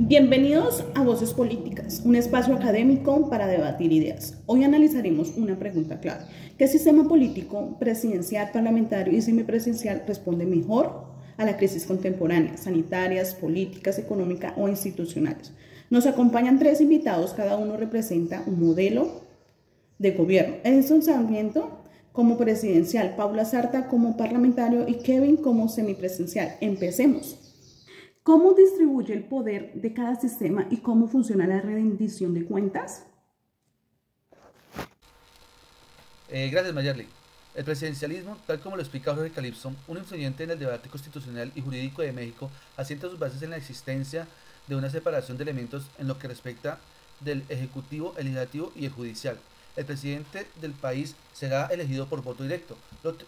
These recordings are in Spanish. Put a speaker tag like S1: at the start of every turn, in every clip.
S1: Bienvenidos a Voces Políticas, un espacio académico para debatir ideas. Hoy analizaremos una pregunta clave. ¿Qué sistema político, presidencial, parlamentario y semipresidencial responde mejor a la crisis contemporánea, sanitarias, políticas, económicas o institucionales? Nos acompañan tres invitados, cada uno representa un modelo de gobierno. Edson Sarmiento como presidencial, Paula Sarta como parlamentario y Kevin como semipresidencial. Empecemos. ¿Cómo distribuye el poder de cada sistema y cómo funciona la rendición de cuentas?
S2: Gracias, Mayerly. El presidencialismo, tal como lo explica Jorge Calipso, un influyente en el debate constitucional y jurídico de México, asienta sus bases en la existencia de una separación de elementos en lo que respecta del ejecutivo, el legislativo y el judicial. El presidente del país será elegido por voto directo,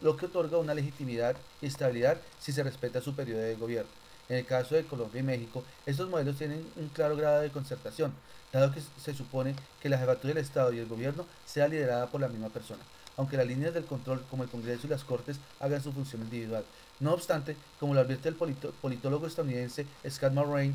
S2: lo que otorga una legitimidad y estabilidad si se respeta su periodo de gobierno. En el caso de Colombia y México, estos modelos tienen un claro grado de concertación, dado que se supone que la jefatura del Estado y el gobierno sea liderada por la misma persona, aunque las líneas del control, como el Congreso y las Cortes, hagan su función individual. No obstante, como lo advierte el politólogo estadounidense Scott McRae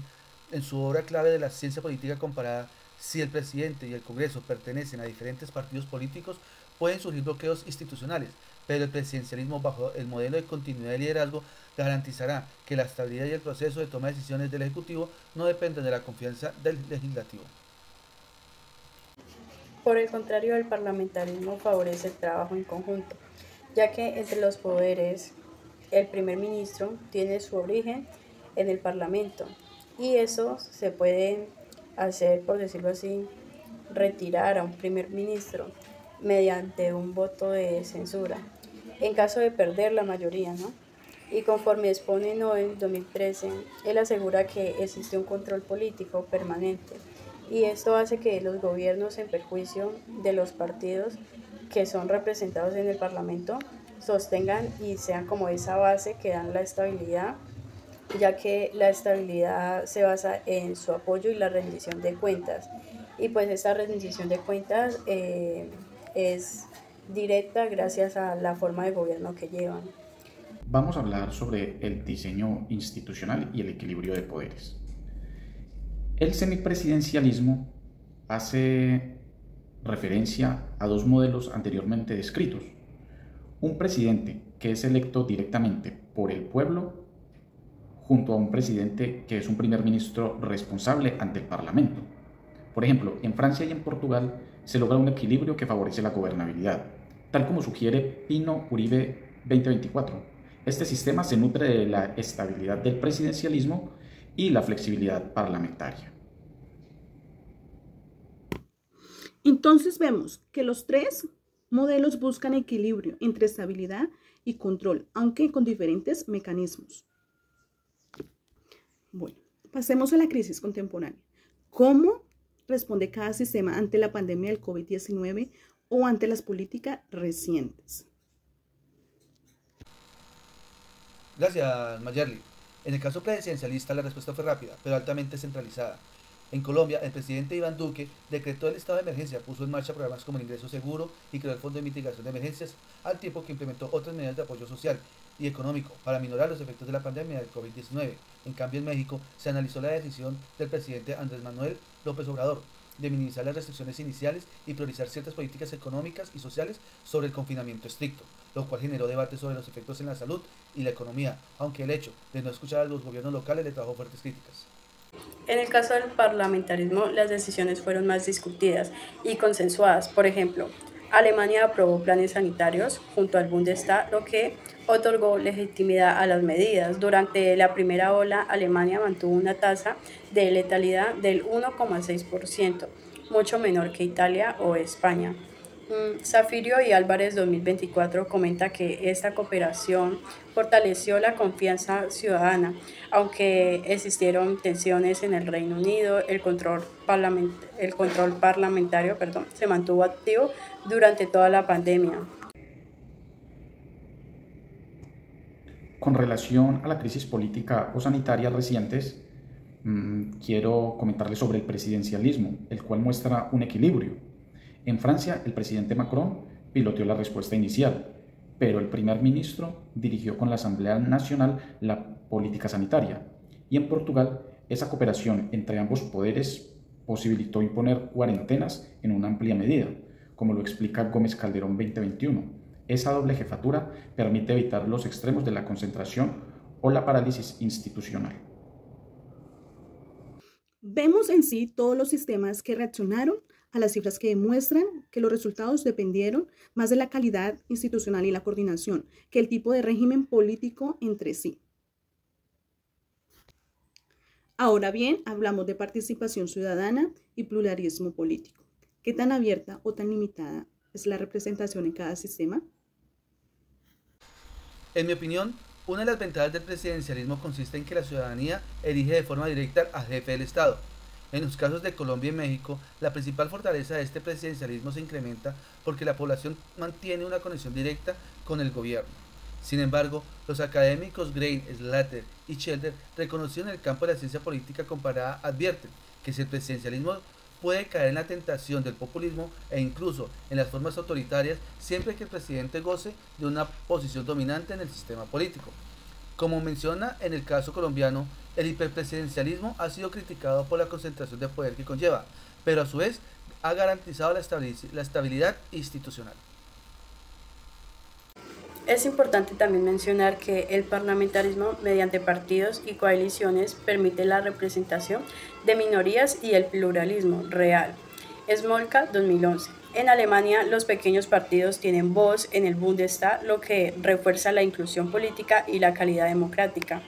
S2: en su obra clave de la ciencia política comparada, si el presidente y el Congreso pertenecen a diferentes partidos políticos, pueden surgir bloqueos institucionales, pero el presidencialismo bajo el modelo de continuidad de liderazgo garantizará que la estabilidad y el proceso de toma de decisiones del Ejecutivo no dependen de la confianza del Legislativo.
S3: Por el contrario, el parlamentarismo favorece el trabajo en conjunto, ya que entre los poderes el primer ministro tiene su origen en el Parlamento y eso se puede hacer, por decirlo así, retirar a un primer ministro mediante un voto de censura, en caso de perder la mayoría, ¿no? Y conforme expone Noel 2013, él asegura que existe un control político permanente y esto hace que los gobiernos en perjuicio de los partidos que son representados en el Parlamento sostengan y sean como esa base que dan la estabilidad, ya que la estabilidad se basa en su apoyo y la rendición de cuentas. Y pues esta rendición de cuentas es directa gracias a la forma de gobierno que llevan.
S4: Vamos a hablar sobre el diseño institucional y el equilibrio de poderes. El semipresidencialismo hace referencia a dos modelos anteriormente descritos. Un presidente que es electo directamente por el pueblo junto a un presidente que es un primer ministro responsable ante el Parlamento. Por ejemplo, en Francia y en Portugal se logra un equilibrio que favorece la gobernabilidad, tal como sugiere Pino Uribe 2024. Este sistema se nutre de la estabilidad del presidencialismo y la flexibilidad parlamentaria.
S1: Entonces vemos que los tres modelos buscan equilibrio entre estabilidad y control, aunque con diferentes mecanismos. Bueno, pasemos a la crisis contemporánea. ¿Cómo responde cada sistema ante la pandemia del COVID-19 o ante las políticas recientes?
S2: Gracias, Mayerly. En el caso presidencialista la respuesta fue rápida, pero altamente centralizada. En Colombia, el presidente Iván Duque decretó el estado de emergencia, puso en marcha programas como el ingreso seguro y creó el Fondo de Mitigación de Emergencias, al tiempo que implementó otras medidas de apoyo social y económico para minorar los efectos de la pandemia del COVID-19. En cambio, en México se analizó la decisión del presidente Andrés Manuel López Obrador de minimizar las restricciones iniciales y priorizar ciertas políticas económicas y sociales sobre el confinamiento estricto, lo cual generó debate sobre los efectos en la salud y la economía, aunque el hecho de no escuchar a los gobiernos locales le trajo fuertes críticas.
S3: En el caso del parlamentarismo, las decisiones fueron más discutidas y consensuadas. Por ejemplo, Alemania aprobó planes sanitarios junto al Bundestag, lo que otorgó legitimidad a las medidas. Durante la primera ola, Alemania mantuvo una tasa de letalidad del 1,6%, mucho menor que Italia o España. Zafirio y Álvarez 2024 comenta que esta cooperación fortaleció la confianza ciudadana, aunque existieron tensiones en el Reino Unido, el control parlamentario se mantuvo activo durante toda la pandemia.
S4: Con relación a la crisis política o sanitaria recientes, quiero comentarles sobre el presidencialismo, el cual muestra un equilibrio. En Francia, el presidente Macron piloteó la respuesta inicial, pero el primer ministro dirigió con la Asamblea Nacional la política sanitaria. Y en Portugal, Esa cooperación entre ambos poderes posibilitó imponer cuarentenas en una amplia medida, como lo explica Gómez Calderón 2021. Esa doble jefatura permite evitar los extremos de la concentración o la parálisis institucional.
S1: Vemos en sí todos los sistemas que reaccionaron a las cifras que demuestran que los resultados dependieron más de la calidad institucional y la coordinación que el tipo de régimen político entre sí. Ahora bien, hablamos de participación ciudadana y pluralismo político. ¿Qué tan abierta o tan limitada es la representación en cada sistema?
S2: En mi opinión, una de las ventajas del presidencialismo consiste en que la ciudadanía elige de forma directa al jefe del Estado. En los casos de Colombia y México, la principal fortaleza de este presidencialismo se incrementa porque la población mantiene una conexión directa con el gobierno. Sin embargo, los académicos Gray, Slater y Schelder, reconocidos en el campo de la ciencia política comparada, advierten que si el presidencialismo puede caer en la tentación del populismo e incluso en las formas autoritarias siempre que el presidente goce de una posición dominante en el sistema político. Como menciona en el caso colombiano, el hiperpresidencialismo ha sido criticado por la concentración de poder que conlleva, pero a su vez ha garantizado la estabilidad institucional.
S3: Es importante también mencionar que el parlamentarismo mediante partidos y coaliciones permite la representación de minorías y el pluralismo real. Smolka 2011. En Alemania, los pequeños partidos tienen voz en el Bundestag, lo que refuerza la inclusión política y la calidad democrática.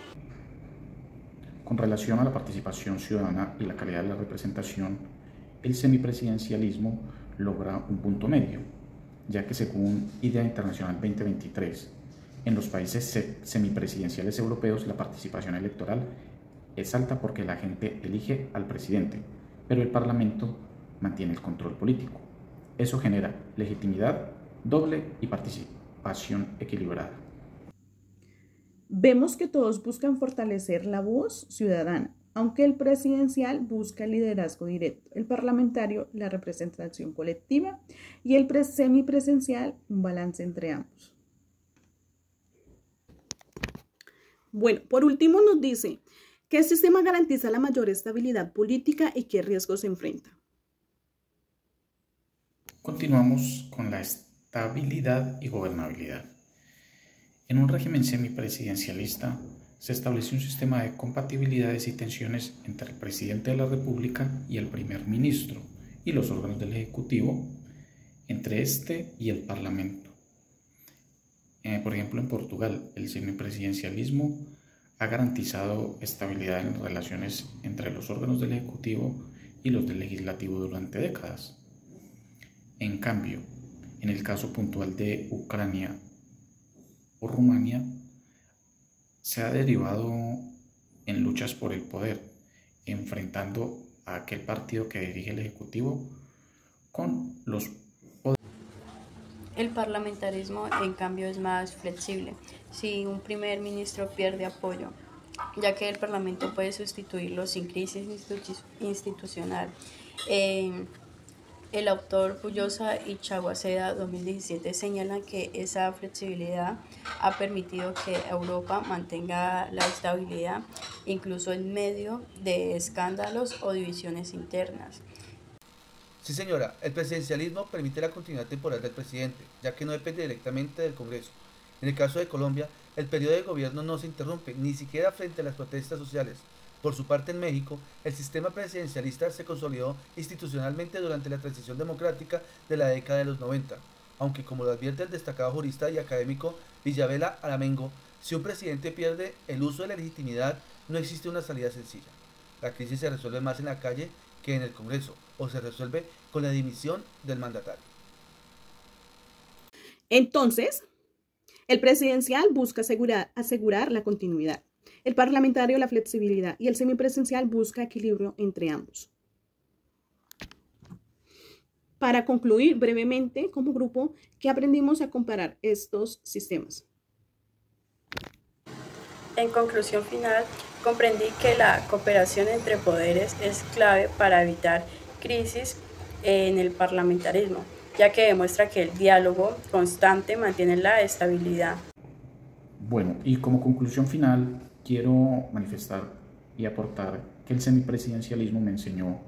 S4: Con relación a la participación ciudadana y la calidad de la representación, el semipresidencialismo logra un punto medio, ya que según Idea Internacional 2023, en los países semipresidenciales europeos la participación electoral es alta porque la gente elige al presidente, pero el Parlamento mantiene el control político. Eso genera legitimidad doble y participación equilibrada.
S1: Vemos que todos buscan fortalecer la voz ciudadana, aunque el presidencial busca el liderazgo directo, el parlamentario la representación colectiva y el semipresidencial un balance entre ambos. Bueno, por último nos dice, ¿qué sistema garantiza la mayor estabilidad política y qué riesgos se enfrenta?
S4: Continuamos con la estabilidad y gobernabilidad. En un régimen semipresidencialista se establece un sistema de compatibilidades y tensiones entre el presidente de la República y el primer ministro y los órganos del Ejecutivo, entre este y el Parlamento. Por ejemplo, en Portugal, el semipresidencialismo ha garantizado estabilidad en relaciones entre los órganos del Ejecutivo y los del Legislativo durante décadas. En cambio, en el caso puntual de Ucrania o Rumania, se ha derivado en luchas por el poder, enfrentando a aquel partido que dirige el Ejecutivo con los poderes.
S3: El parlamentarismo, en cambio, es más flexible. Si un primer ministro pierde apoyo, ya que el Parlamento puede sustituirlo sin crisis institucional. El autor Puyosa y Chaguaceda 2017 señalan que esa flexibilidad ha permitido que Europa mantenga la estabilidad incluso en medio de escándalos o divisiones internas.
S2: Sí, señora, el presidencialismo permite la continuidad temporal del presidente, ya que no depende directamente del Congreso. En el caso de Colombia, el periodo de gobierno no se interrumpe, ni siquiera frente a las protestas sociales. Por su parte, en México, el sistema presidencialista se consolidó institucionalmente durante la transición democrática de la década de los 90, aunque como lo advierte el destacado jurista y académico Villavela Aramengo, si un presidente pierde el uso de la legitimidad, no existe una salida sencilla. La crisis se resuelve más en la calle que en el Congreso, o se resuelve con la dimisión del mandatario.
S1: Entonces, el presidencial busca asegurar la continuidad. El parlamentario la flexibilidad y el semipresidencial busca equilibrio entre ambos. Para concluir brevemente como grupo, ¿qué aprendimos a comparar estos sistemas?
S3: En conclusión final, comprendí que la cooperación entre poderes es clave para evitar crisis en el parlamentarismo, ya que demuestra que el diálogo constante mantiene la estabilidad.
S4: Bueno, y como conclusión final, quiero manifestar y aportar que el semipresidencialismo me enseñó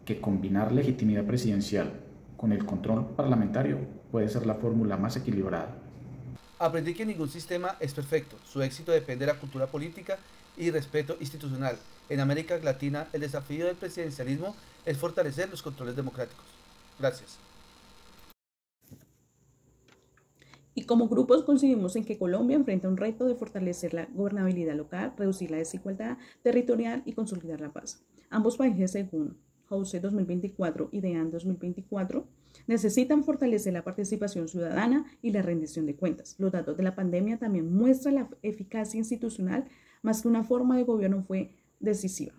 S4: que combinar legitimidad presidencial con el control parlamentario puede ser la fórmula más equilibrada.
S2: Aprendí que ningún sistema es perfecto, su éxito depende de la cultura política y respeto institucional. En América Latina, el desafío del presidencialismo es fortalecer los controles democráticos. Gracias.
S1: Y como grupos coincidimos en que Colombia enfrenta un reto de fortalecer la gobernabilidad local, reducir la desigualdad territorial y consolidar la paz. Ambos países, según House 2024 y DEAN 2024, necesitan fortalecer la participación ciudadana y la rendición de cuentas. Los datos de la pandemia también muestran la eficacia institucional, más que una forma de gobierno fue decisiva.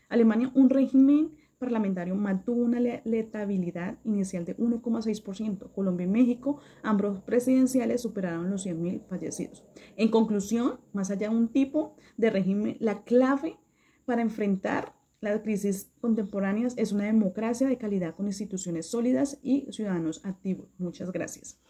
S1: Alemania, un régimen parlamentario, mantuvo una letabilidad inicial de 1,6%. Colombia y México, ambos presidenciales, superaron los 100.000 fallecidos. En conclusión, más allá de un tipo de régimen, la clave para enfrentar las crisis contemporáneas es una democracia de calidad con instituciones sólidas y ciudadanos activos. Muchas gracias.